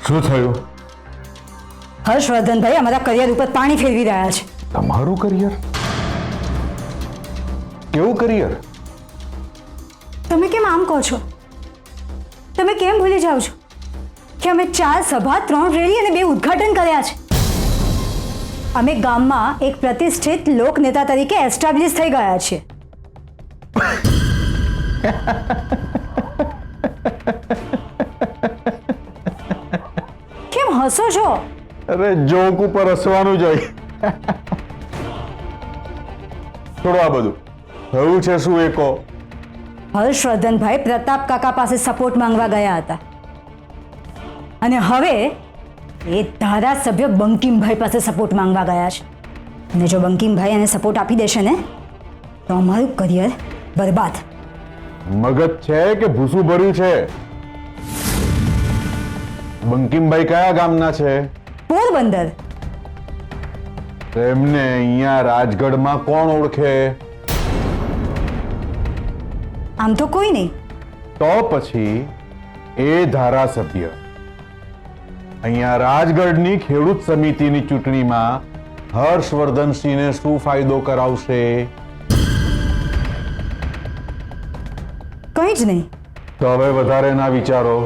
શું થયું? હર્ષવર્ધનભાઈ અમારા કરિયર ઉપર પાણી ફેરવી રહ્યા છે. તમારું કરિયર? કેવું કરિયર? તમે કેમ આમ કહો છો? તમે કેમ ભૂલી જાઓ છો કે અમે 4 સભા 3 રેલી અને 2 ઉદ્ઘાટન કર્યા છે? અમે ગામમાં એક પ્રતિષ્ઠિત લોકનેતા તરીકે એસ્ટાબ્લિશ થઈ ગયા છીએ. કેમ હસો છો? અરે જોક ઉપર હસવાનું જ હોય. છોડો આ બધું. થયું છે શું એ કહો. હર્ષવર્ધનભાઈ પ્રતાપ કાકા પાસે સપોર્ટ માંગવા ગયા હતા અને હવે એ ધારાસભ્ય બંકિમભાઈ પાસે સપોર્ટ માંગવા ગયા છે. અને જો બંકિમભાઈ એને સપોર્ટ આપી દેશે ને તો અમારું કરિયર બરબાદ. મગજ છે કે ભૂસું ભર્યું છે? બંકિમભાઈ કયા ગામના છે? પોરબંદર. એમને અહીંયા રાજગઢમાં કોણ ઓળખે? આમ તો કોઈ નહીં. તો પછી એ ધારાસભ્ય અહીંયા રાજગઢની ખેડૂત સમિતિની ચૂંટણીમાં હર્ષવર્ધનસિંહને શું ફાયદો કરાવશે? કંઈ જ નહીં. તો હવે વધારે ના વિચારો.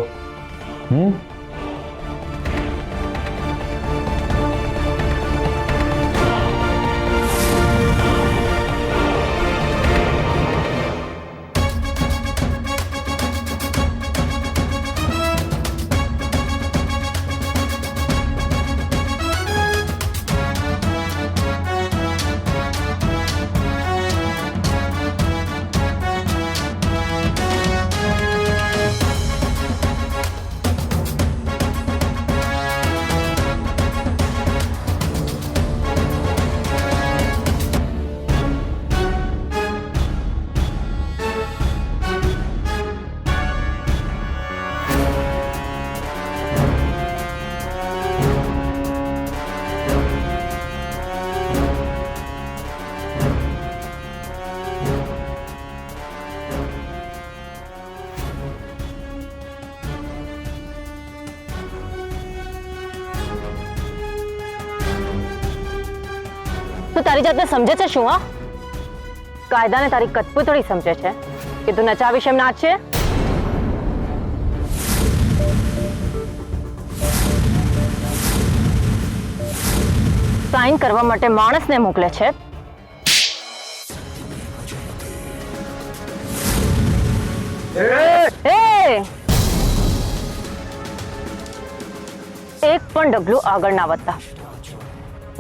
તું તારી જાતને સમજે છે શું? હા, કાયદાને તારી કઠપૂતળી સમજે છે કે તું નચા વિશે નાચશે? સાઈન કરવા માટે માણસને મોકલે છે. એક પણ ડગલું આગળ ના વધતા,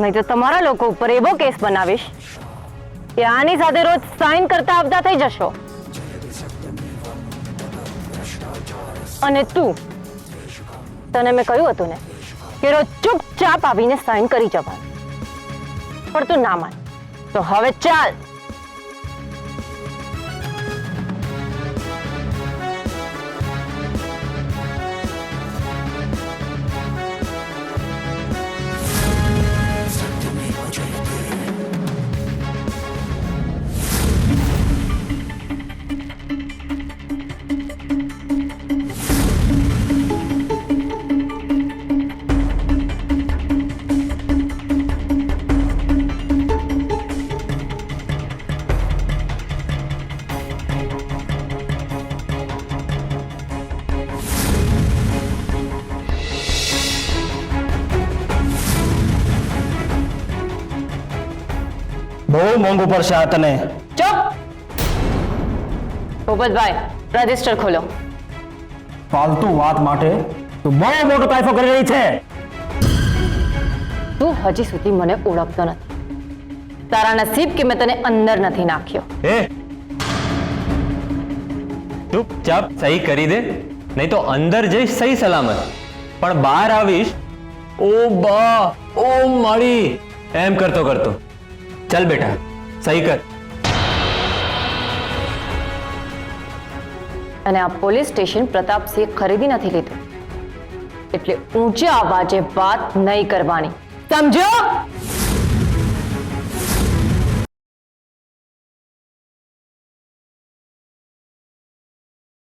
નહીં તો તમારા લોકો ઉપર એવો કેસ બનાવીશ કે આની સાથે રોજ સાઈન કરતા આવતા થઈ જશો. અને તને મેં કહ્યું હતું ને કે રોજ ચૂપચાપ આવીને સાઈન કરી જવાનું, પણ તું ના માન. તો હવે ચાલ. બહુ મોંઘું પડશે આ તને. ચૂપ. ભૂપતભાઈ, રજિસ્ટર ખોલો. ફાલતુ વાત માટે તું બહુ મોટો તાઇફો કરી રહી છે. તું હજી સુધી મને ઓળખતો નથી. તારા નસીબ કે મેં તને અંદર નથી નાખ્યો. એ ચૂપચાપ સહી કરી દે, નહીં તો અંદર જઈશ સહી સલામત, પણ બહાર આવીશ ઓ બા ઓ માળી એમ કરતો કરતો. चल बेटा सही कर. અને આ પોલીસ સ્ટેશન પ્રતાપસિંહ ખરીદી નથી લીધું, એટલે ઊંચા અવાજે વાત નહીં કરવાની, સમજો?